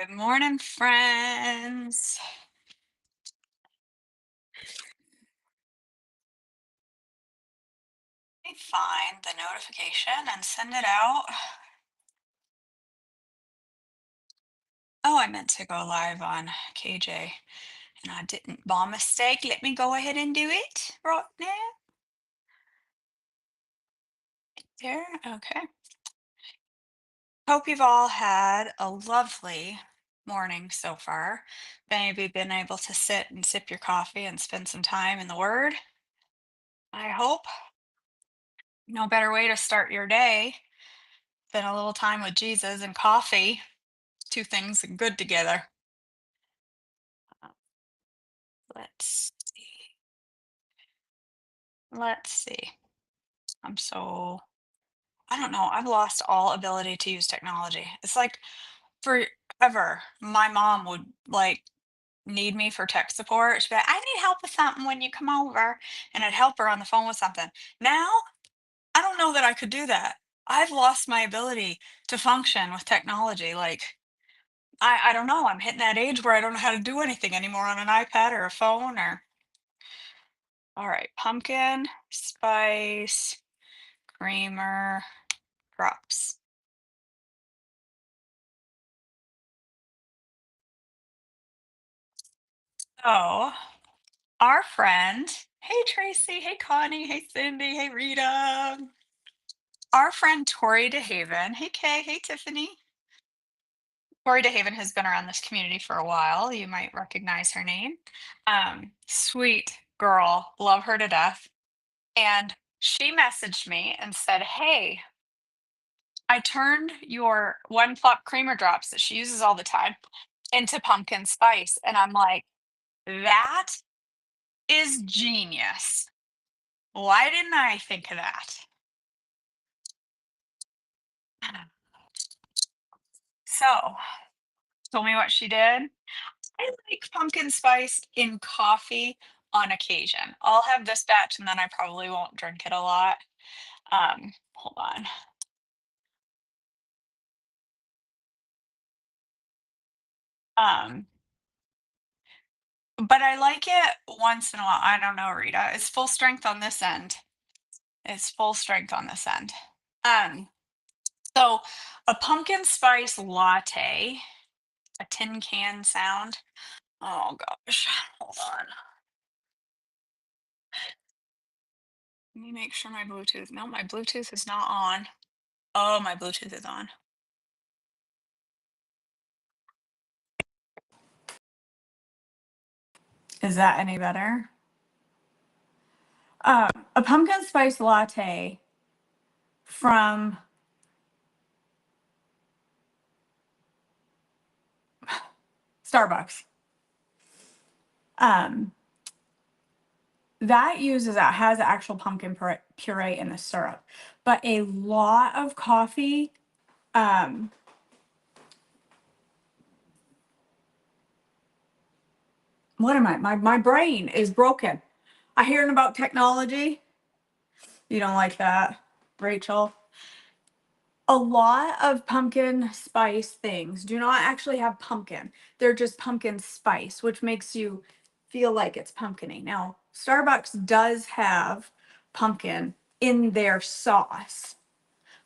Good morning, friends. Let me find the notification and send it out. Oh, I meant to go live on KJ and I didn't. By mistake. Let me go ahead and do it right now. There. Okay. Hope you've all had a lovely morning so far. Maybe been able to sit and sip your coffee and spend some time in the Word. I hope. No better way to start your day than a little time with Jesus and coffee. Two things good together. Uh, Let's see. Let's see. I'm so, I don't know. I've lost all ability to use technology. It's like forever. My mom would like need me for tech support. She'd be like, I need help with something when you come over. And I'd help her on the phone with something. Now, I don't know that I could do that. I've lost my ability to function with technology. Like, I don't know. I'm hitting that age where I don't know how to do anything anymore on an iPad or a phone or all right, pumpkin spice creamer drops. So, our friend, hey Tracy, hey Connie, hey Cindy, hey Rita. Our friend Tori DeHaven, hey Kay, hey Tiffany. Tori DeHaven has been around this community for a while. You might recognize her name. Sweet girl, love her to death. And she messaged me and said, hey, I turned your one flop creamer drops that she uses all the time into pumpkin spice. And I'm like, that is genius. Why didn't I think of that? So, told me what she did. I like pumpkin spice in coffee on occasion. I'll have this batch and then I probably won't drink it a lot. Hold on. Um, but I like it once in a while. I don't know, Rita. It's full strength on this end. It's full strength on this end. Um, so a pumpkin spice latte, a tin can sound. Oh gosh, hold on. Let me make sure my Bluetooth. No, my Bluetooth is not on. Oh, my Bluetooth is on. Is that any better? A pumpkin spice latte from Starbucks. Um, that has actual pumpkin puree in the syrup, but a lot of coffee. Um, what am I? My brain is broken. I hearing about technology. You don't like that, Rachel? A lot of pumpkin spice things do not actually have pumpkin. They're just pumpkin spice, which makes you feel like it's pumpkiny. Now, Starbucks does have pumpkin in their sauce,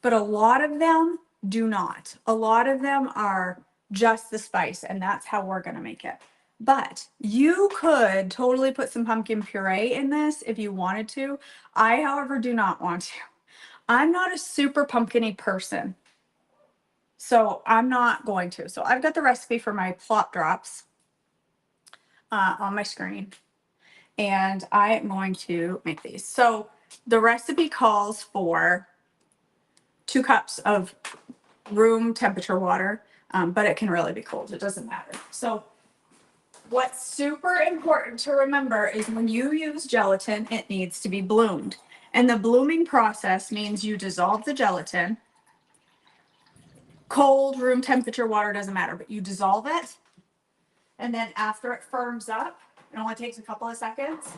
but a lot of them do not. A lot of them are just the spice, and that's how we're going to make it. But you could totally put some pumpkin puree in this if you wanted to. I, however, do not want to. I'm not a super pumpkiny person. So I'm not going to. So I've got the recipe for my plot drops on my screen, and I am going to make these. So the recipe calls for 2 cups of room temperature water, but it can really be cold. It doesn't matter. So what's super important to remember is when you use gelatin, it needs to be bloomed. And the blooming process means you dissolve the gelatin. Cold, room temperature water doesn't matter, but you dissolve it. And then after it firms up, it only takes a couple of seconds,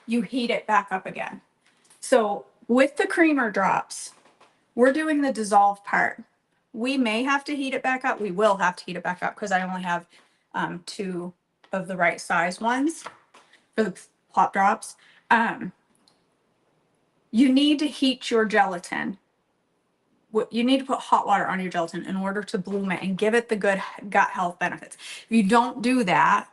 you heat it back up again. So with the creamer drops, we're doing the dissolve part. We may have to heat it back up. We will have to heat it back up because I only have 2 of the right size ones for the pop drops. You need to heat your gelatin. You need to put hot water on your gelatin in order to bloom it and give it the good gut health benefits. If you don't do that,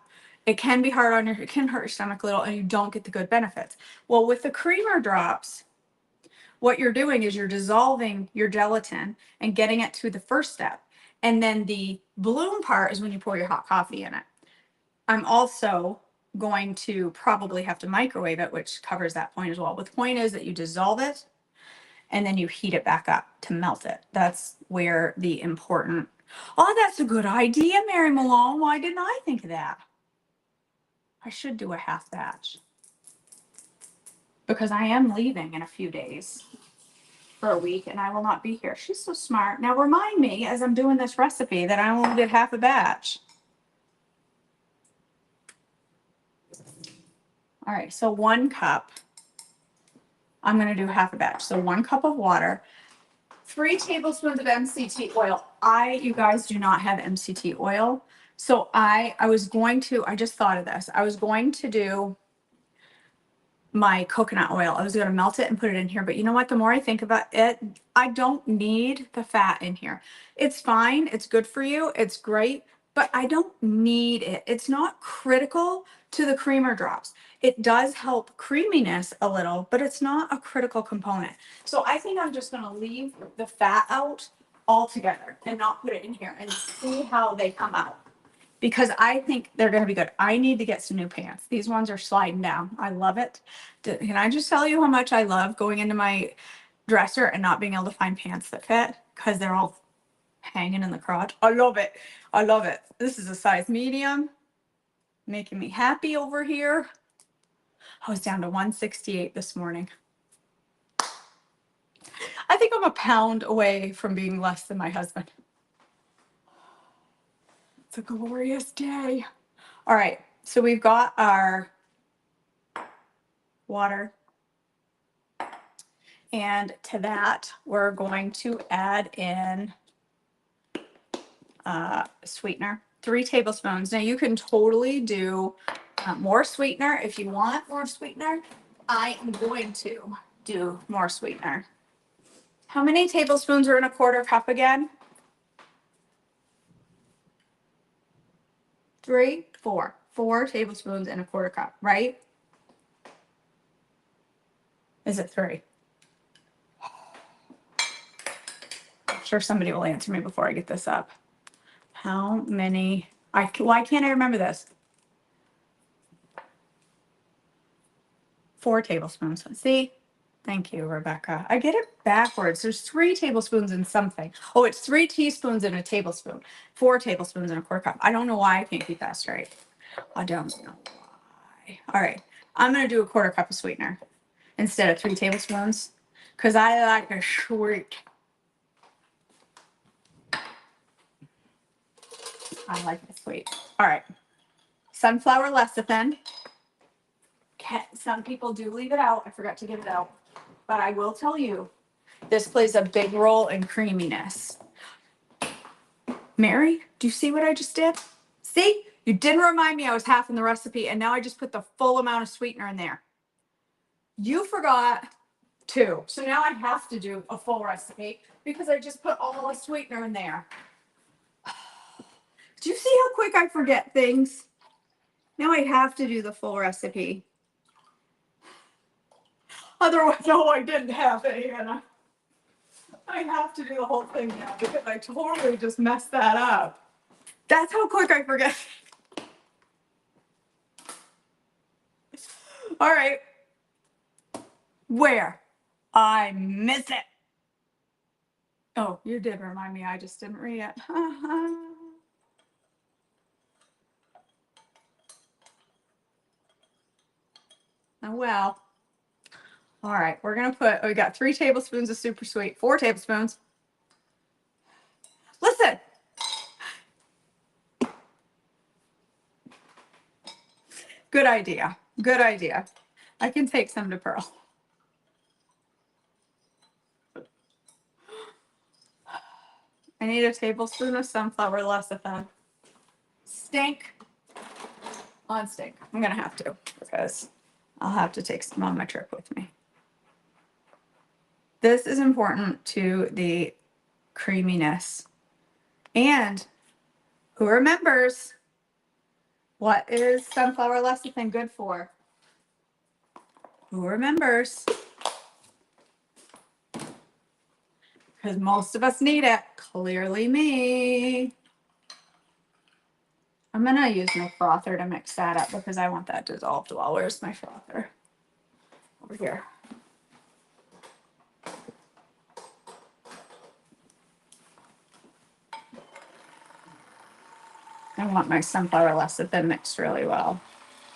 it can be hard on it can hurt your stomach a little and you don't get the good benefits. Well, with the creamer drops, what you're doing is you're dissolving your gelatin and getting it to the first step. And then the bloom part is when you pour your hot coffee in it. I'm also going to probably have to microwave it, which covers that point as well. But the point is that you dissolve it and then you heat it back up to melt it. That's where the important, oh, that's a good idea, Mary Malone. Why didn't I think of that? I should do a half batch because I am leaving in a few days for a week and I will not be here. She's so smart. Now remind me as I'm doing this recipe that I only did half a batch. All right, so 1 cup. I'm going to do half a batch. So 1 cup of water, 3 tablespoons of MCT oil. You guys do not have MCT oil. So I just thought of this. I was going to do my coconut oil. I was going to melt it and put it in here. But you know what? The more I think about it, I don't need the fat in here. It's fine. It's good for you. It's great. But I don't need it. It's not critical to the creamer drops. It does help creaminess a little, but it's not a critical component. So I think I'm just going to leave the fat out altogether and not put it in here and see how they come out. Because I think they're going to be good. I need to get some new pants. These ones are sliding down. I love it. Can I just tell you how much I love going into my dresser and not being able to find pants that fit because they're all hanging in the crotch? I love it. I love it. This is a size medium, making me happy over here. I was down to 168 this morning. I think I'm a pound away from being less than my husband. It's a glorious day. All right, so we've got our water. And to that, we're going to add in sweetener, 3 tablespoons. Now you can totally do more sweetener if you want more sweetener. I am going to do more sweetener. How many tablespoons are in a 1/4 cup again? 3, 4. 4 tablespoons in a 1/4 cup, right? Is it 3? I'm sure somebody will answer me before I get this up. How many? Why can't I remember this? 4 tablespoons. See? Thank you, Rebecca. I get it backwards. There's 3 tablespoons in something. Oh, it's 3 teaspoons in a tablespoon. 4 tablespoons in a 1/4 cup. I don't know why I can't keep that straight. I don't know why. All right. I'm going to do a 1/4 cup of sweetener instead of 3 tablespoons because I like a sweet. I like it sweet. All right. Sunflower lecithin. Some people do leave it out. I forgot to give it out. But I will tell you, this plays a big role in creaminess. Mary, do you see what I just did? See? You didn't remind me I was half in the recipe, and now I just put the full amount of sweetener in there. You forgot 2. So now I have to do a full recipe because I just put all the sweetener in there. Do you see how quick I forget things? Now I have to do the full recipe. Otherwise, no, I didn't have it, Hannah. I have to do the whole thing now because I totally just messed that up. That's how quick I forget. All right. Where? I miss it. Oh, you did remind me. I just didn't read it. Oh, well. All right. We're going to we got 3 tablespoons of super sweet, 4 tablespoons. Listen. Good idea. Good idea. I can take some to Pearl. I need a tablespoon of sunflower lecithin. Stink on stink. I'm gonna have to because I'll have to take some on my trip with me. This is important to the creaminess. And who remembers what is sunflower lecithin good for? Who remembers? Because most of us need it. Clearly me. I'm gonna use my frother to mix that up because I want that dissolved well. Where's my frother? Over here. I want my sunflower lecithin mixed really well.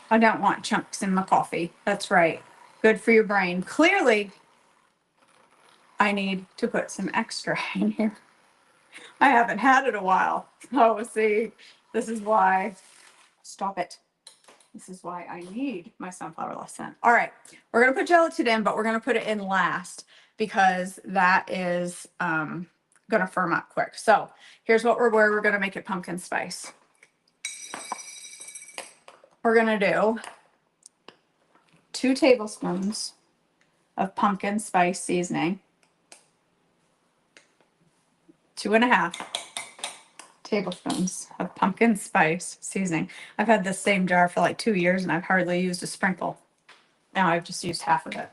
I don't want chunks in my coffee. That's right. Good for your brain. Clearly, I need to put some extra in here. I haven't had it a while. Oh, see, this is why. Stop it. This is why I need my sunflower lecithin. All right, we're gonna put gelatin in, but we're gonna put it in last because that is gonna firm up quick. So here's where we're gonna make it pumpkin spice. We're gonna do 2 tablespoons of pumpkin spice seasoning, 2.5 tablespoons of pumpkin spice seasoning. I've had this same jar for like 2 years and I've hardly used a sprinkle. Now I've just used half of it.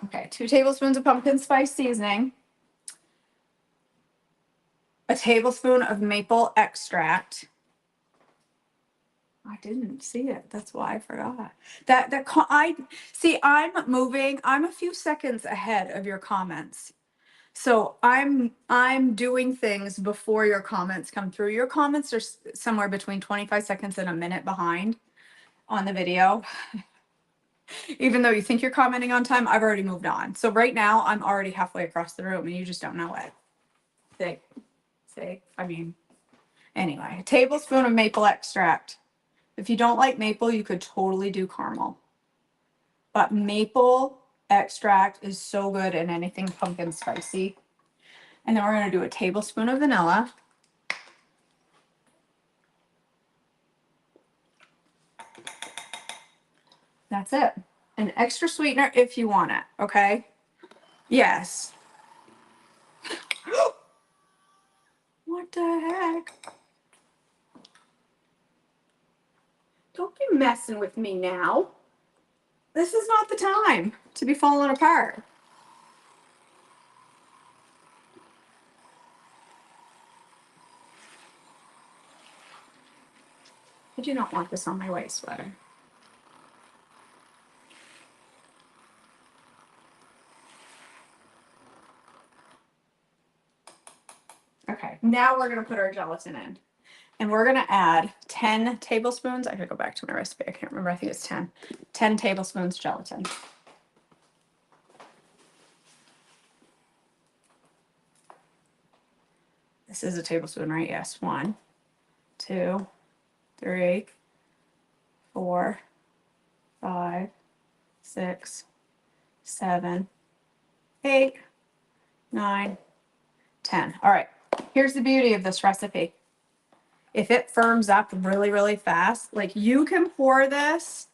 Okay, 2 tablespoons of pumpkin spice seasoning, a tablespoon of maple extract. I didn't see it. That's why I forgot. I'm moving. I'm a few seconds ahead of your comments. So I'm doing things before your comments come through. Your comments are somewhere between 25 seconds and a minute behind on the video. Even though you think you're commenting on time, I've already moved on. So right now I'm already halfway across the room and you just don't know it. I mean, anyway, a tablespoon of maple extract. If you don't like maple, you could totally do caramel. But maple extract is so good in anything pumpkin spicy. And then we're going to do a tablespoon of vanilla. That's it. An extra sweetener if you want it, okay? Yes. What the heck? Don't be messing with me now. This is not the time to be falling apart. I do not want this on my waist sweater. Okay, now we're gonna put our gelatin in. And we're gonna add 10 tablespoons. I could go back to my recipe. I can't remember. I think it's 10. 10 tablespoons gelatin. This is a tablespoon, right? Yes. 1, 2, 3, 4, 5, 6, 7, 8, 9, 10. All right. Here's the beauty of this recipe. If it firms up really, really fast, like you can pour this.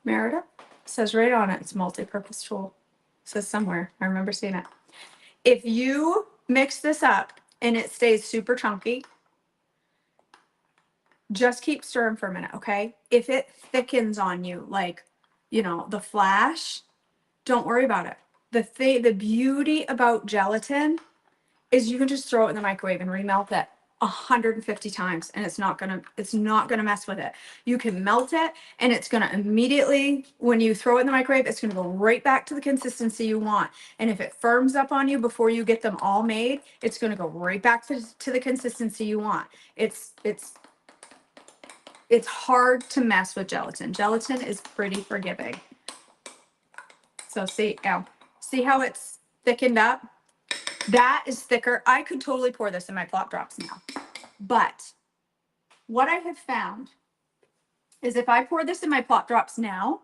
Merida says right on it, it's multi-purpose tool. It says somewhere. I remember seeing it. If you mix this up and it stays super chunky, just keep stirring for a minute, okay? If it thickens on you, like, you know, the flash, don't worry about it. The beauty about gelatin is you can just throw it in the microwave and remelt it 150 times and it's not gonna mess with it. You can melt it and it's gonna immediately, when you throw it in the microwave, it's gonna go right back to the consistency you want. And if it firms up on you before you get them all made, it's gonna go right back to the consistency you want. It's hard to mess with gelatin. Gelatin is pretty forgiving. So see how it's thickened up? That is thicker. I could totally pour this in my plop drops now. But what I have found is if I pour this in my plop drops now,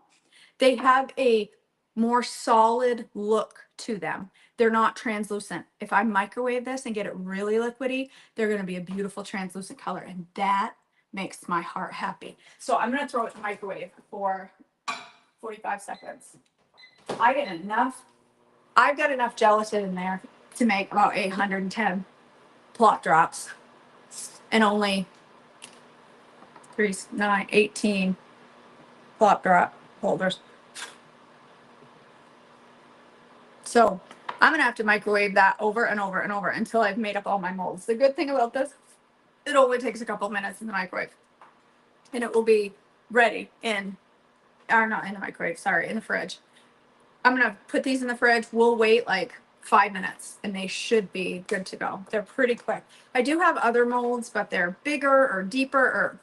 they have a more solid look to them. They're not translucent. If I microwave this and get it really liquidy, they're going to be a beautiful translucent color. And that makes my heart happy. So I'm going to throw it in the microwave for 45 seconds. I've got enough gelatin in there to make about 810 plot drops and only 3, 9, 18 plot drop holders. So I'm gonna have to microwave that over and over and over until I've made up all my molds. The good thing about this, it only takes a couple minutes in the microwave and it will be ready or not in the microwave, sorry, in the fridge. I'm gonna put these in the fridge. We'll wait like 5 minutes and they should be good to go. They're pretty quick. I do have other molds, but they're bigger or deeper, or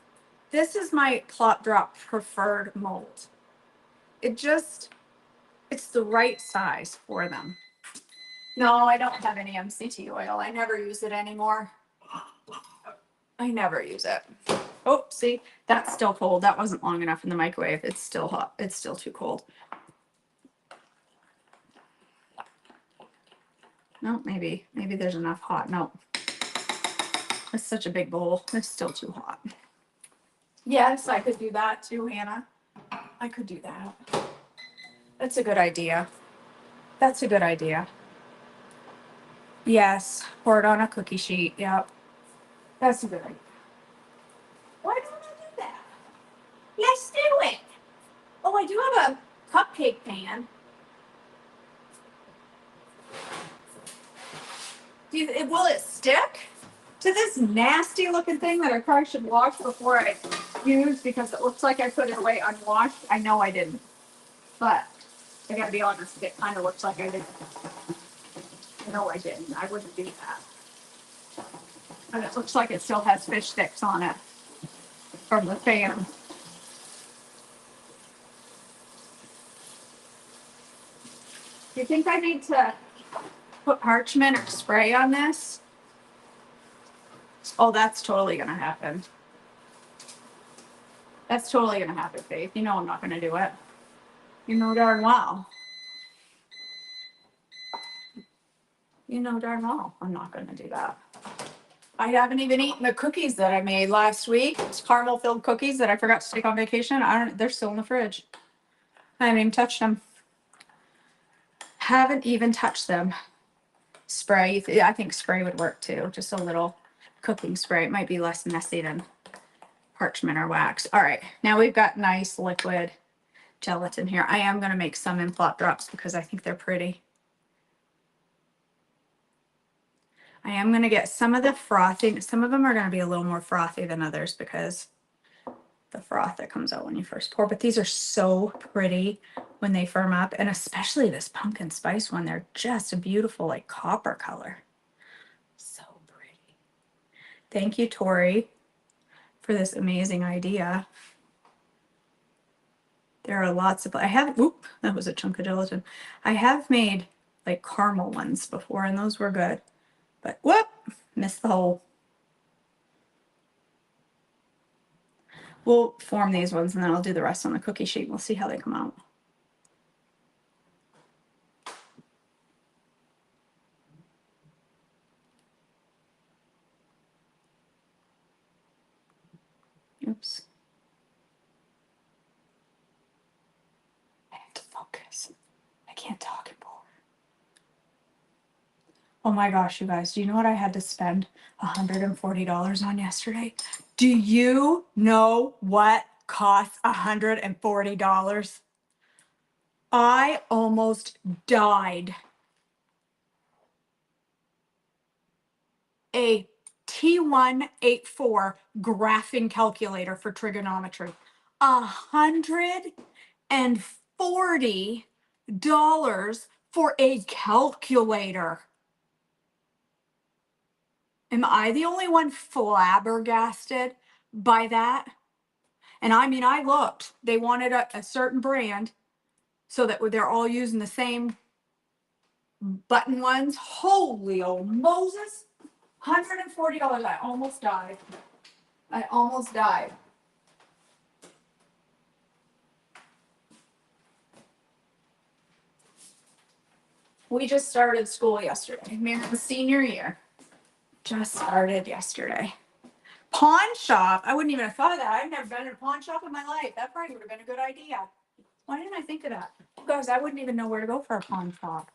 this is my plot drop preferred mold. It's the right size for them. No, I don't have any MCT oil. I never use it anymore. I never use it. Oh, see, that's still cold. That wasn't long enough in the microwave. It's still hot. It's still too cold. No, maybe there's enough hot. No, it's such a big bowl. It's still too hot. Yes, I could do that too, Hannah. I could do that. That's a good idea. That's a good idea. Yes, pour it on a cookie sheet. Yep. That's a good idea. Why don't I do that? Let's do it. Oh, I do have a cupcake pan. Will it stick to this nasty looking thing that I probably should wash before I use because it looks like I put it away unwashed? I know I didn't, but I gotta be honest, it kind of looks like I didn't. No, I didn't. I wouldn't do that. But it looks like it still has fish sticks on it from the fan. Do you think I need to put parchment or spray on this? Oh, that's totally gonna happen. That's totally gonna happen, Faith. You know I'm not gonna do it. You know darn well. You know darn well I'm not gonna do that. I haven't even eaten the cookies that I made last week. It's caramel filled cookies that I forgot to take on vacation. They're still in the fridge. I haven't even touched them. Haven't even touched them. Spray. I think spray would work too. Just a little cooking spray. It might be less messy than parchment or wax. All right. Now we've got nice liquid gelatin here. I am going to make some in plot drops because I think they're pretty. I am going to get some of the frothy. Some of them are going to be a little more frothy than others because the froth that comes out when you first pour. But these are so pretty when they firm up. And especially this pumpkin spice one. They're just a beautiful like copper color. So pretty. Thank you, Tori, for this amazing idea. There are lots of, that was a chunk of gelatin. I have made like caramel ones before and those were good. But whoop, missed the hole. We'll form these ones and then I'll do the rest on the cookie sheet. We'll see how they come out. Oops. I have to focus. I can't talk and pour. Oh my gosh, you guys, do you know what I had to spend $140 on yesterday? Do you know what costs $140? I almost died. A T184 graphing calculator for trigonometry. $140 for a calculator. Am I the only one flabbergasted by that? And I mean, I looked. They wanted a certain brand so that they're all using the same button ones. Holy old Moses. $140. I almost died. I almost died. We just started school yesterday. Mary's senior year. Just started yesterday. Pawn shop. I wouldn't even have thought of that. I've never been in a pawn shop in my life. That probably would have been a good idea. Why didn't I think of that? Guys, I wouldn't even know where to go for a pawn shop.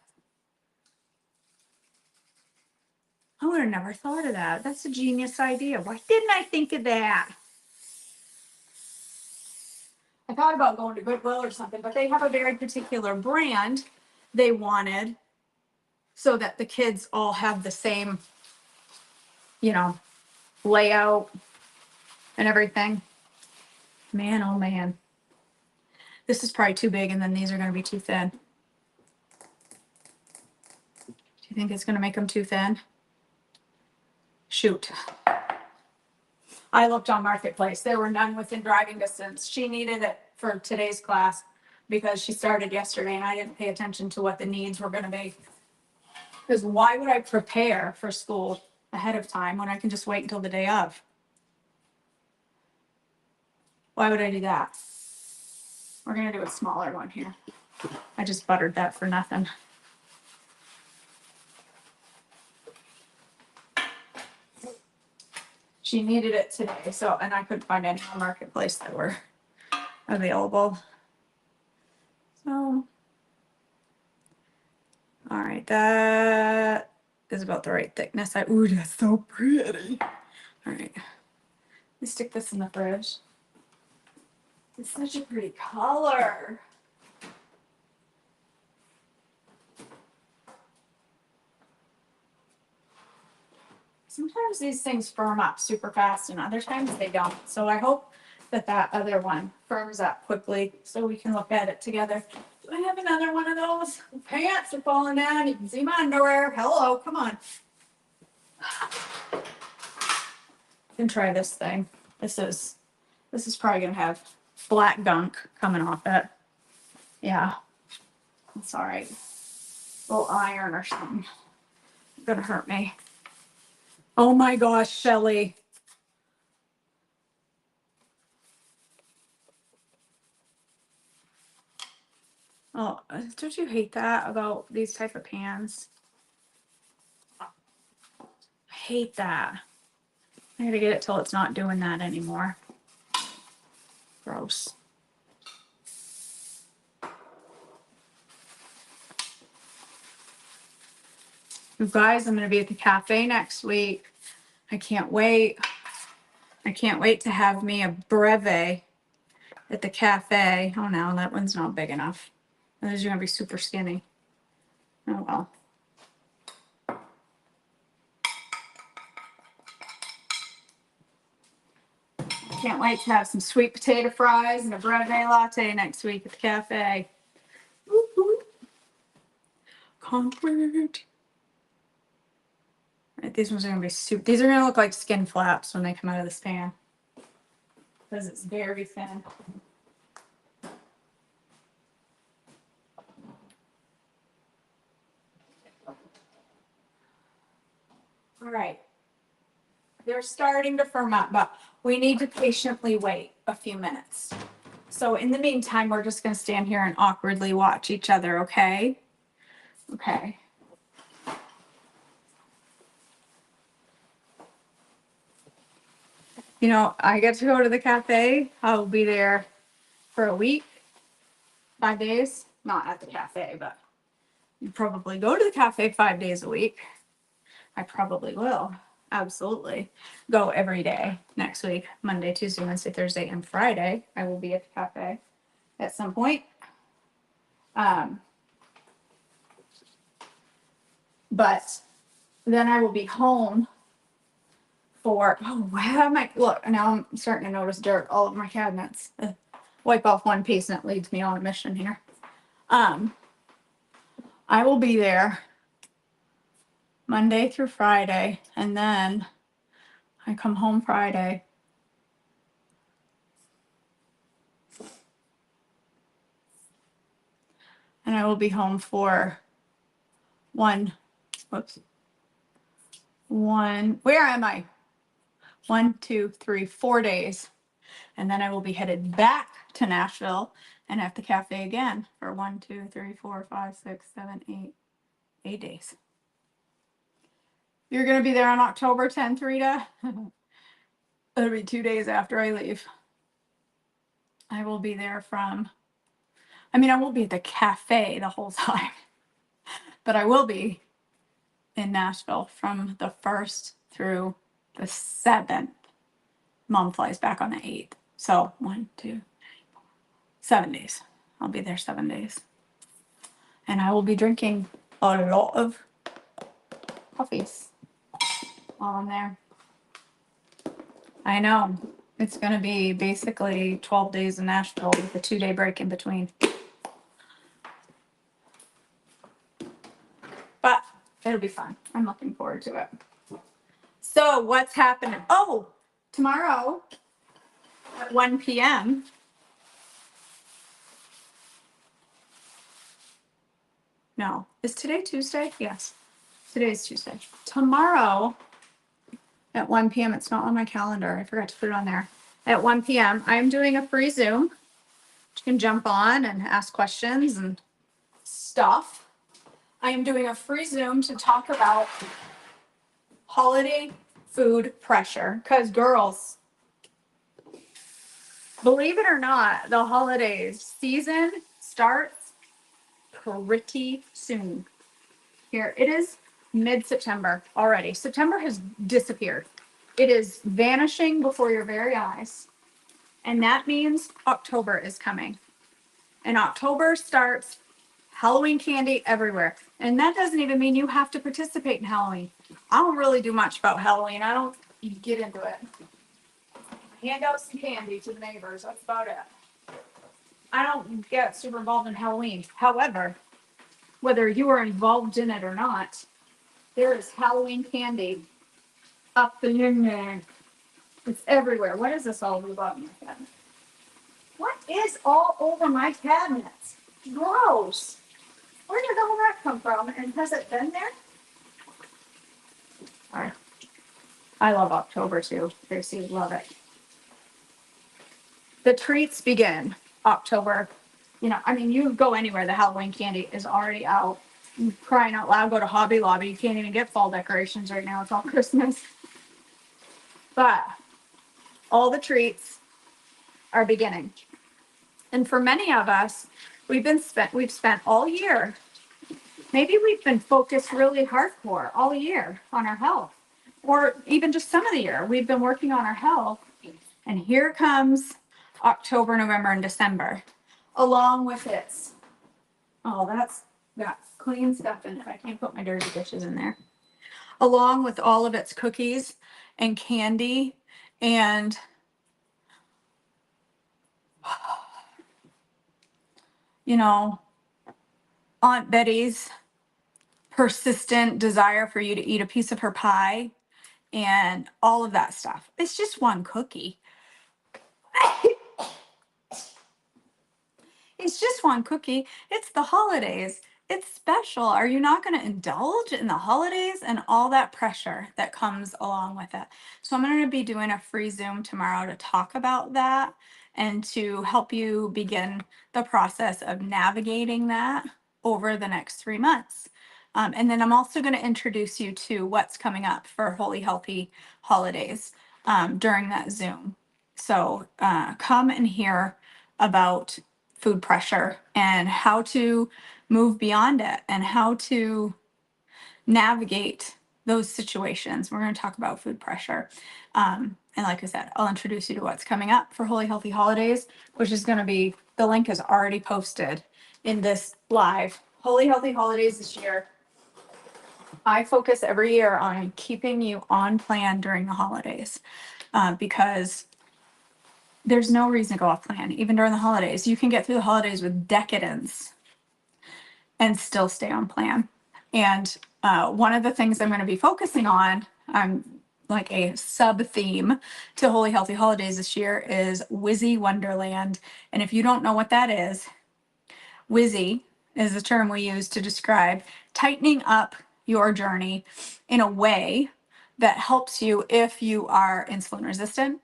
I would have never thought of that. That's a genius idea. Why didn't I think of that? I thought about going to Goodwill or something, but they have a very particular brand they wanted so that the kids all have the same, layout and everything. Man, oh man. This is probably too big and then these are going to be too thin. Do you think it's going to make them too thin? Shoot. I looked on Marketplace. There were none within driving distance. She needed it for today's class because she started yesterday and I didn't pay attention to what the needs were going to be. Because why would I prepare for school ahead of time when I can just wait until the day of? Why would I do that? We're going to do a smaller one here. I just buttered that for nothing. She needed it today, and I couldn't find any on Marketplace that were available. So, all right, that is about the right thickness. Ooh, that's so pretty. All right, let me stick this in the fridge. It's such a pretty color. Sometimes these things firm up super fast and other times they don't. So I hope that other one firms up quickly so we can look at it together. Do I have another one of those? Pants are falling down. You can see my underwear. Hello, come on. You can try this thing. This is probably gonna have black gunk coming off it. Yeah, it's all right. A little iron or something. It's gonna hurt me. Oh my gosh, Shelly. Oh, don't you hate that about these type of pans? I hate that. I gotta get it till it's not doing that anymore. Gross. You guys, I'm gonna be at the cafe next week. I can't wait. I can't wait to have me a breve at the cafe. Oh no, that one's not big enough. Those are gonna be super skinny. Oh well. Can't wait to have some sweet potato fries and a breve latte next week at the cafe. Woo-hoo. Concord. Right, these ones are gonna be super. These are gonna look like skin flaps when they come out of this pan because it's very thin. All right. They're starting to firm up, but we need to patiently wait a few minutes. So in the meantime, we're just going to stand here and awkwardly watch each other, okay? Okay. I get to go to the cafe. I'll be there for a week, 5 days. Not at the cafe, but you probably go to the cafe 5 days a week. I probably will. Absolutely. Go every day next week. Monday, Tuesday, Wednesday, Thursday, and Friday. I will be at the cafe at some point. But then I will be home for, oh, wow, look, now I'm starting to notice dirt all over my cabinets. Wipe off one piece and it leads me on a mission here. I will be there Monday through Friday, and then I come home Friday. And I will be home for where am I? 1, 2, 3, 4 days. And then I will be headed back to Nashville and at the cafe again for 1, 2, 3, 4, 5, 6, 7, 8, 8 days. You're going to be there on October 10th, Rita? It'll be 2 days after I leave. I will be there I won't be at the cafe the whole time, but I will be in Nashville from the 1st through the 7th. Mom flies back on the 8th. So 7 days. I'll be there 7 days. And I will be drinking a lot of coffees while I'm there. I know. It's going to be basically 12 days in Nashville with a 2-day break in between. But it'll be fun. I'm looking forward to it. So what's happening? Oh, tomorrow at 1 p.m. No. Is today Tuesday? Yes. Today is Tuesday. Tomorrow at 1 p.m. It's not on my calendar. I forgot to put it on there. At 1 p.m. I'm doing a free Zoom. You can jump on and ask questions and stuff. I am doing a free Zoom to talk about holiday food pressure. Because girls, believe it or not, the holidays season starts pretty soon. Here it is, mid-September already. September has disappeared. It is vanishing before your very eyes. And that means October is coming. And October starts Halloween candy everywhere. And that doesn't even mean you have to participate in Halloween. I don't really do much about Halloween. I don't get into it. I hand out some candy to the neighbors. That's about it. I don't get super involved in Halloween. However, whether you are involved in it or not, there is Halloween candy up the yin. It's everywhere. What is this all over the bottom of my cabinet? What is all over my cabinets? Gross. Where did all that come from? And has it been there? All right. I love October too. Tracy, love it. The treats begin October. You go anywhere, the Halloween candy is already out. I'm crying out loud, go to Hobby Lobby. You can't even get fall decorations right now. It's all Christmas. But all the treats are beginning. And for many of us, we've spent all year. Maybe we've been focused really hardcore all year on our health, or even just some of the year. We've been working on our health, and here comes October, November, and December, along with its. Oh, that's got clean stuff in it. I can't put my dirty dishes in there. Along with all of its cookies and candy and Aunt Betty's persistent desire for you to eat a piece of her pie and all of that stuff. It's just one cookie. It's just one cookie. It's the holidays. It's special. Are you not going to indulge in the holidays and all that pressure that comes along with it? So I'm going to be doing a free Zoom tomorrow to talk about that and to help you begin the process of navigating that over the next 3 months. And then I'm also going to introduce you to what's coming up for Holy Healthy Holidays during that Zoom. So come and hear about food pressure and how to move beyond it and how to navigate those situations. We're going to talk about food pressure. And like I said, I'll introduce you to what's coming up for Holy Healthy Holidays, which is going to be, the link is already posted in this live. Holy Healthy Holidays this year. I focus every year on keeping you on plan during the holidays because there's no reason to go off plan, even during the holidays. You can get through the holidays with decadence and still stay on plan. And one of the things I'm going to be focusing on, like a sub theme to Holy Healthy Holidays this year, is Wizzy Wonderland. And if you don't know what that is, Wizzy is the term we use to describe tightening up your journey in a way that helps you if you are insulin resistant,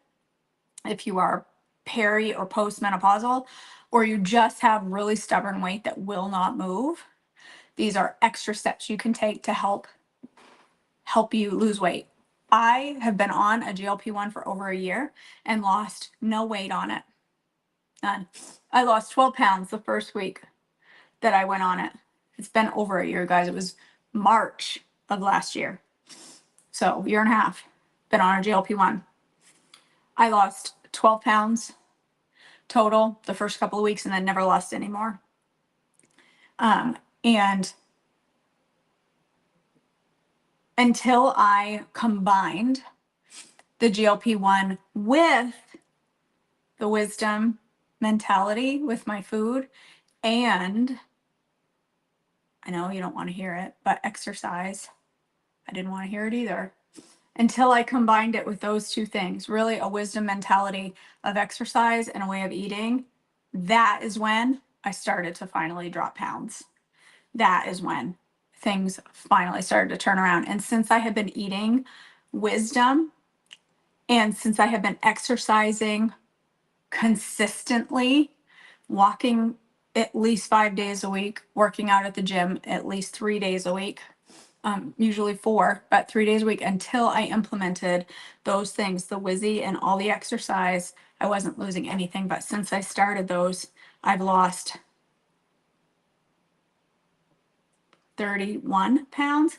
if you are peri or postmenopausal, or you just have really stubborn weight that will not move. These are extra steps you can take to help you lose weight. I have been on a GLP-1 for over a year and lost no weight on it. None. I lost 12 pounds the first week that I went on it. It's been over a year, guys. It was March of last year. So, year and a half. Been on a GLP-1. I lost 12 pounds total the first couple of weeks and then never lost any more. And until I combined the GLP-1 with the wisdom mentality with my food, and I know you don't want to hear it, but exercise. I didn't want to hear it either. Until I combined it with those two things, really a wisdom mentality of exercise and a way of eating, that is when I started to finally drop pounds. That is when things finally started to turn around. And since I have been eating wisdom and since I have been exercising consistently, walking at least 5 days a week, working out at the gym at least 3 days a week, usually 4, but 3 days a week until I implemented those things, the Wizzy and all the exercise, I wasn't losing anything. But since I started those, I've lost 31 pounds.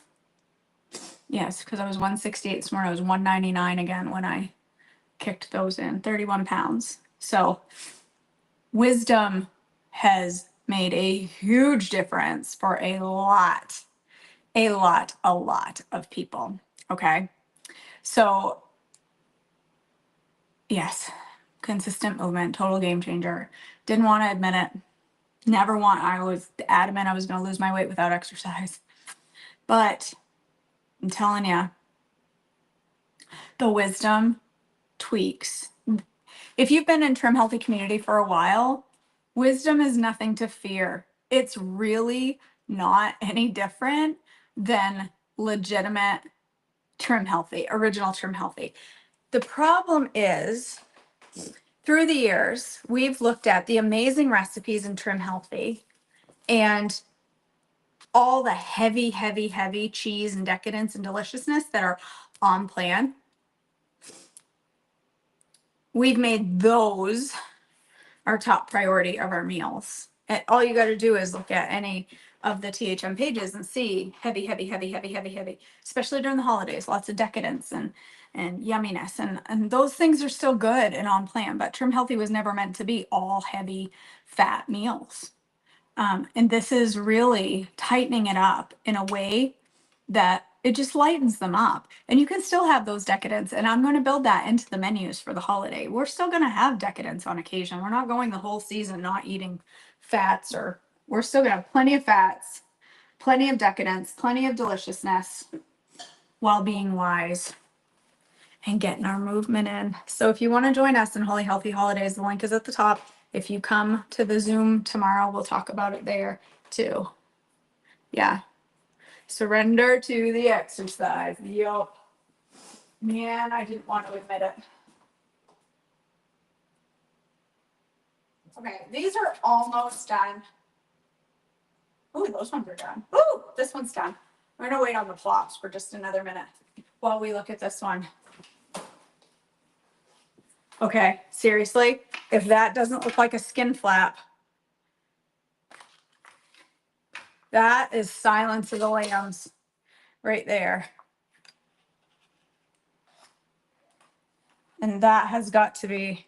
Yes, because I was 168 this morning. I was 199 again when I kicked those in, 31 pounds. So wisdom has made a huge difference for a lot of people. Okay. So yes, consistent movement, total game changer. Didn't want to admit it. I was adamant I was going to lose my weight without exercise. But I'm telling you, the wisdom tweaks. If you've been in Trim Healthy community for a while, wisdom is nothing to fear. It's really not any different than legitimate Trim Healthy, original Trim Healthy. The problem is, through the years, we've looked at the amazing recipes in Trim Healthy and all the heavy cheese and decadence and deliciousness that are on plan. We've made those our top priority of our meals. And all you got to do is look at any of the THM pages and see heavy, especially during the holidays, lots of decadence and yumminess. And those things are still good and on plan, but Trim Healthy was never meant to be all heavy fat meals. And this is really tightening it up in a way that it just lightens them up. And you can still have those decadents. And I'm going to build that into the menus for the holiday. We're still going to have decadents on occasion. We're not going the whole season not eating fats, or we're still going to have plenty of fats, plenty of decadence, plenty of deliciousness while being wise and getting our movement in. So if you want to join us in Holy Healthy Holidays, the link is at the top. If you come to the Zoom tomorrow, we'll talk about it there too. Yeah. Surrender to the exercise. Yup. Man, I didn't want to admit it. Okay, these are almost done. Ooh, those ones are done. Ooh, this one's done. We're gonna wait on the flops for just another minute while we look at this one. Okay, seriously, if that doesn't look like a skin flap, that is Silence of the Lambs right there. And that has got to be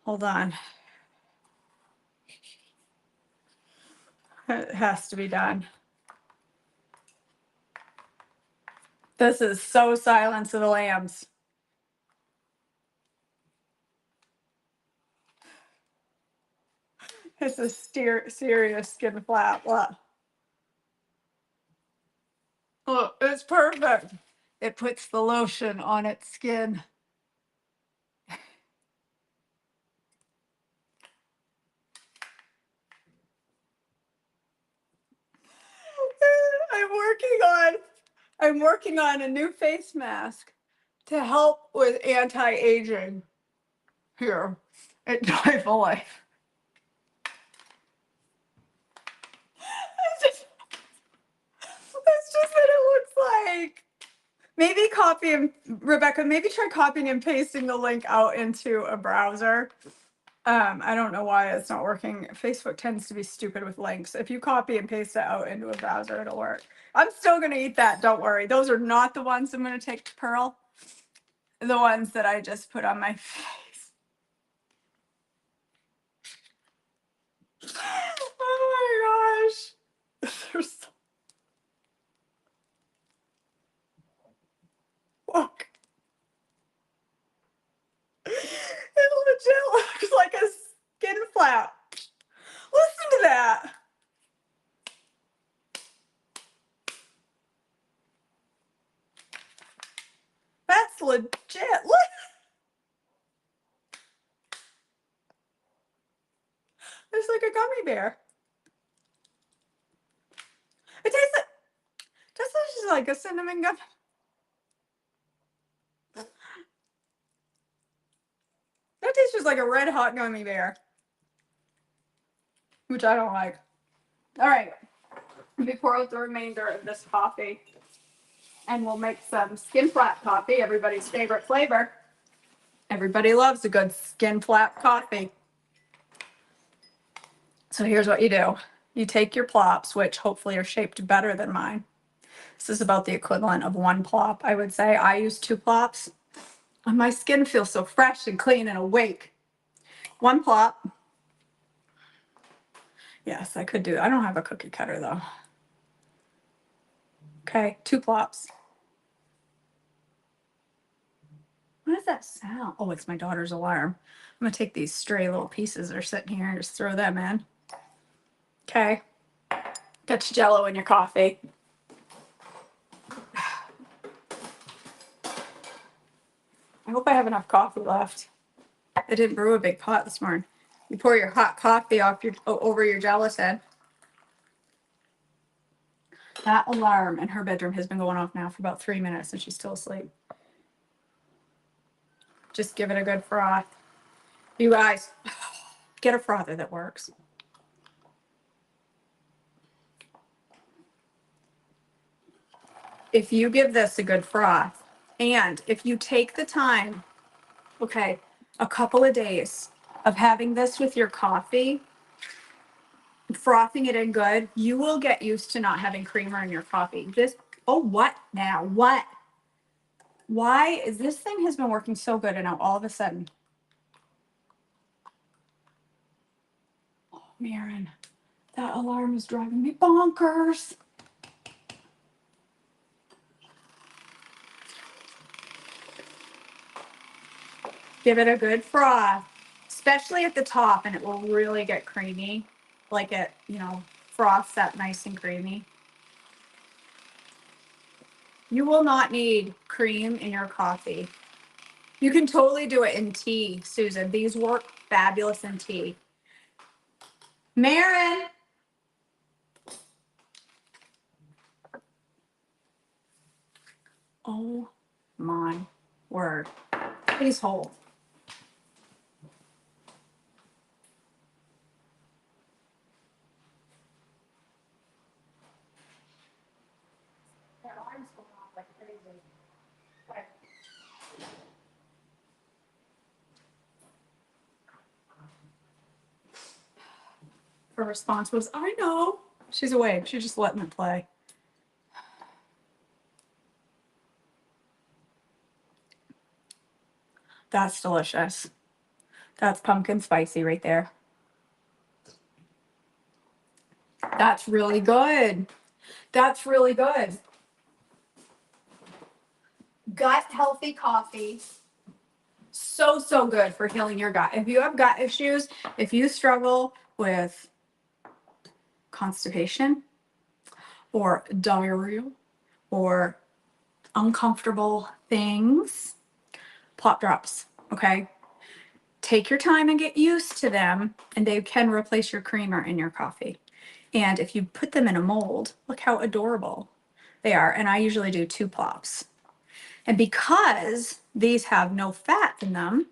hold on. It has to be done. This is so Silence of the Lambs. It's a serious skin flap. What? Oh, it's perfect. It puts the lotion on its skin. I'm working on a new face mask to help with anti-aging here. at Joyful Life. It's just that it looks like. Maybe copy and Rebecca, maybe try copying and pasting the link out into a browser. I don't know why it's not working. Facebook tends to be stupid with links. If you copy and paste it out into a browser, it'll work. I'm still gonna eat that, don't worry. Those are not the ones I'm gonna take to Pearl. The ones that I just put on my face. Oh my gosh. They're so... Look. It legit looks like a skin flap. Listen to that. That's legit. Look. It's like a gummy bear. It tastes just like a cinnamon gum. That tastes just like a red hot gummy bear, which I don't like. All right, let me pour out the remainder of this coffee, and we'll make some skin flap coffee, everybody's favorite flavor. Everybody loves a good skin flap coffee. So here's what you do. You take your plops, which hopefully are shaped better than mine. This is about the equivalent of one plop, I would say. I use 2 plops. And my skin feels so fresh and clean and awake. 1 plop. Yes, I could do. I don't have a cookie cutter though. Okay, 2 plops. What is that sound? Oh, it's my daughter's alarm. I'm gonna take these stray little pieces that are sitting here and just throw them in. Okay. Got your Jello in your coffee. I hope I have enough coffee left. I didn't brew a big pot this morning. You pour your hot coffee off over your gelatin. That alarm in her bedroom has been going off now for about 3 minutes and she's still asleep. Just give it a good froth. You guys, get a frother that works. If you give this a good froth, and if you take the time, okay, a couple of days of having this with your coffee, frothing it in good, you will get used to not having creamer in your coffee. Oh, what now? What? Why is this thing has been working so good and now all of a sudden? Oh, Maren, that alarm is driving me bonkers. Give it a good froth, especially at the top, and it will really get creamy. Like it, froths that nice and creamy. You will not need cream in your coffee. You can totally do it in tea, Susan. These work fabulous in tea. Maren. Oh my word. Please hold. That alarm's going off like crazy. Okay. Her response was, I know. She's awake. She's just letting it play. That's delicious. That's pumpkin spicy right there. That's really good. That's really good. Gut healthy coffee. So, so good for healing your gut. If you have gut issues, if you struggle with constipation or diarrhea or uncomfortable things, plop drops, okay? Take your time and get used to them, and they can replace your creamer in your coffee. And if you put them in a mold, look how adorable they are. And I usually do 2 plops. And because these have no fat in them,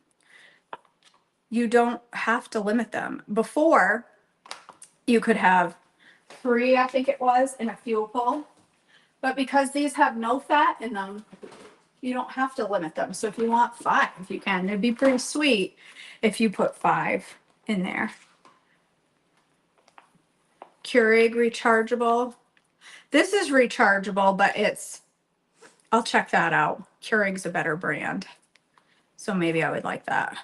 you don't have to limit them. Before, you could have 3, I think it was, in a fuel bowl. But because these have no fat in them, you don't have to limit them. So if you want 5, you can. It'd be pretty sweet if you put 5 in there. Keurig rechargeable. This is rechargeable, but I'll check that out. Keurig's a better brand. So maybe I would like that.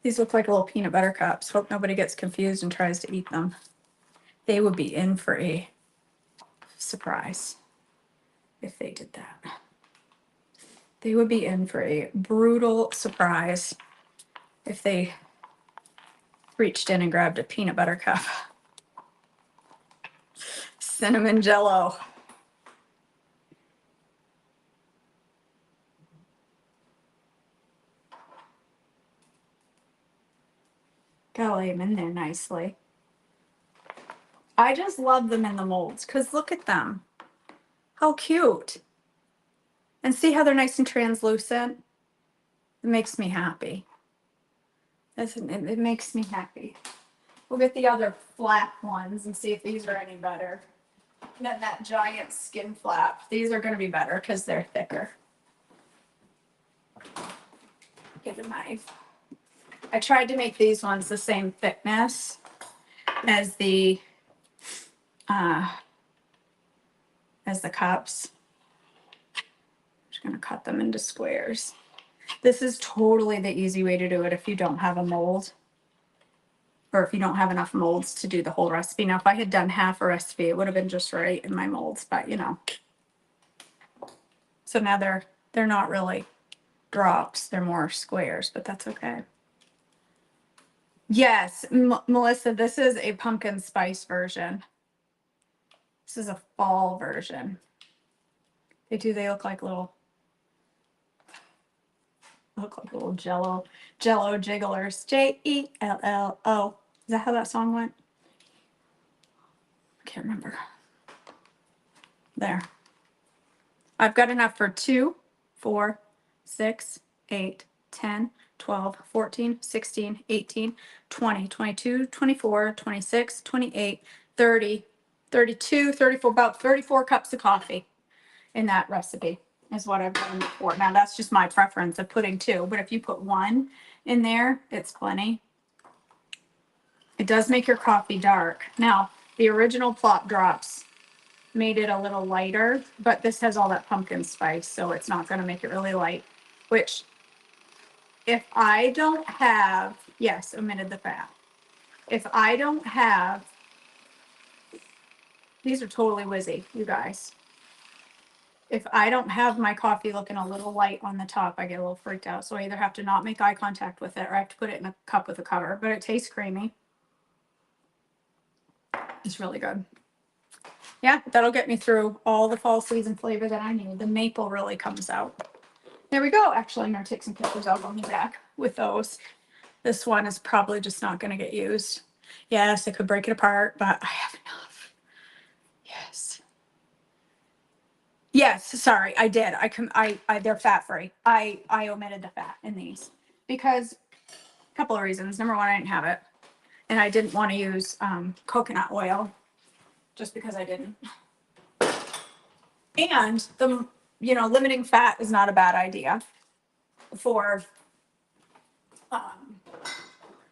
These look like little peanut butter cups. Hope nobody gets confused and tries to eat them. They would be in for a surprise if they did that. They would be in for a brutal surprise if they reached in and grabbed a peanut butter cup. Cinnamon Jello. Gotta lay them in there nicely. I just love them in the molds because look at them. How cute. And see how they're nice and translucent? It makes me happy. It makes me happy. We'll get the other flap ones and see if these are any better than that giant skin flap. These are going to be better because they're thicker. Get a knife. I tried to make these ones the same thickness as the cups. I'm just going to cut them into squares. This is totally the easy way to do it if you don't have a mold, or if you don't have enough molds to do the whole recipe. Now, if I had done half a recipe, it would have been just right in my molds, but you know. So now they're not really drops, they're more squares, but that's okay. Yes, Melissa, this is a pumpkin spice version. This is a fall version. They look like little jello jigglers. Jello. Is that how that song went? I can't remember. There. I've got enough for 2, 4, 6, 8, 10, 12, 14, 16, 18, 20, 22, 24, 26, 28, 30, 32, 34, about 34 cups of coffee in that recipe is what I've done before. Now that's just my preference of putting 2, but if you put 1 in there, it's plenty. It does make your coffee dark. Now, the original Plop Drops made it a little lighter, but this has all that pumpkin spice, so it's not going to make it really light, which if I don't have, yes, omitted the fat. If I don't have, these are totally whizzy, you guys. If I don't have my coffee looking a little light on the top, I get a little freaked out. So I either have to not make eye contact with it or I have to put it in a cup with a cover, but it tastes creamy. It's really good. Yeah, that'll get me through all the fall season flavor that I need. The maple really comes out. There we go. Actually, I'm going to take some pictures out on the back with those. This one is probably just not going to get used. Yes, I could break it apart, but I have enough. Yes. Yes, sorry, I did. They're fat free. I omitted the fat in these because a couple of reasons. Number one, I didn't have it, and I didn't want to use coconut oil just because I didn't. And the limiting fat is not a bad idea for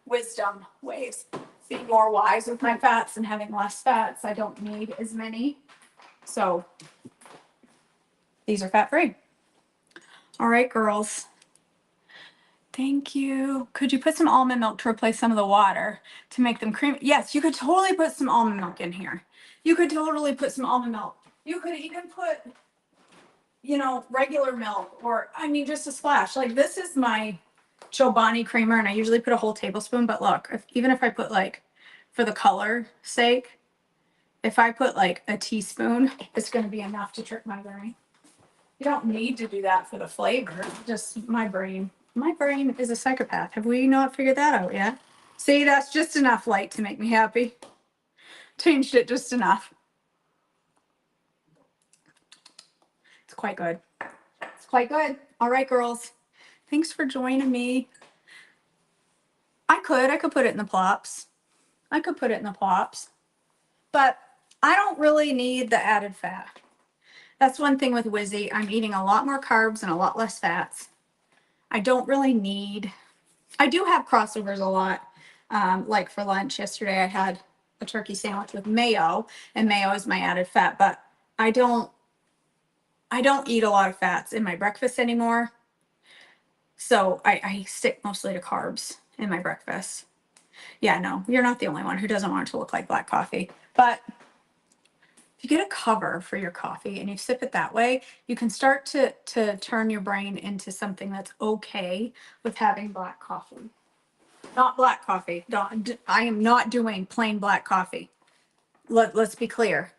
wisdom ways. Being more wise with my fats and having less fats, I don't need as many. So these are fat free. All right, girls. Thank you. Could you put some almond milk to replace some of the water to make them creamy? Yes, you could totally put some almond milk in here. You could totally put some almond milk. You could even put, regular milk, or just a splash. Like, this is my Chobani creamer, and I usually put a whole tablespoon, but look, even if I put for the color sake, if I put a teaspoon, it's going to be enough to trick my brain. You don't need to do that for the flavor. Just my brain. My brain is a psychopath. Have we not figured that out yet? See, that's just enough light to make me happy. Changed it just enough. It's quite good. It's quite good. All right, girls. Thanks for joining me. I could put it in the plops. But I don't really need the added fat. That's one thing with Wizzy. I'm eating a lot more carbs and a lot less fats. I don't really need, I do have crossovers a lot. Like for lunch yesterday, I had a turkey sandwich with mayo, and mayo is my added fat, but I don't eat a lot of fats in my breakfast anymore. So I stick mostly to carbs in my breakfast. Yeah, no, you're not the only one who doesn't want it to look like black coffee. But if you get a cover for your coffee and you sip it that way, you can start to turn your brain into something that's okay with having black coffee. Not black coffee. I am not doing plain black coffee. Let's be clear.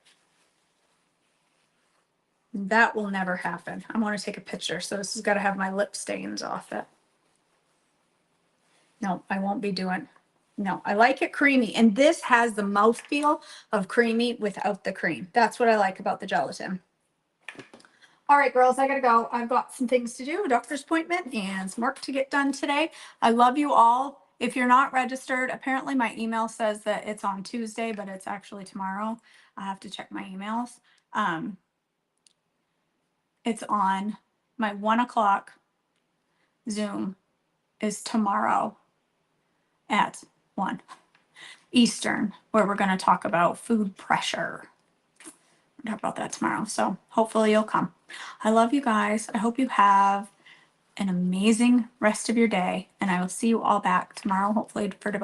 That will never happen. I want to take a picture, so this has got to have my lip stains off it. No, I won't be doing. No, I like it creamy, and this has the mouthfeel of creamy without the cream. That's what I like about the gelatin. All right, girls, I gotta go. I've got some things to do, a doctor's appointment and some work to get done today. I love you all. If you're not registered, apparently my email says that it's on Tuesday, but it's actually tomorrow. I have to check my emails. It's on my 1 o'clock Zoom is tomorrow at 1 Eastern, where we're going to talk about food pressure. We'll talk about that tomorrow. So hopefully you'll come. I love you guys. I hope you have an amazing rest of your day, and I will see you all back tomorrow, hopefully for devotion.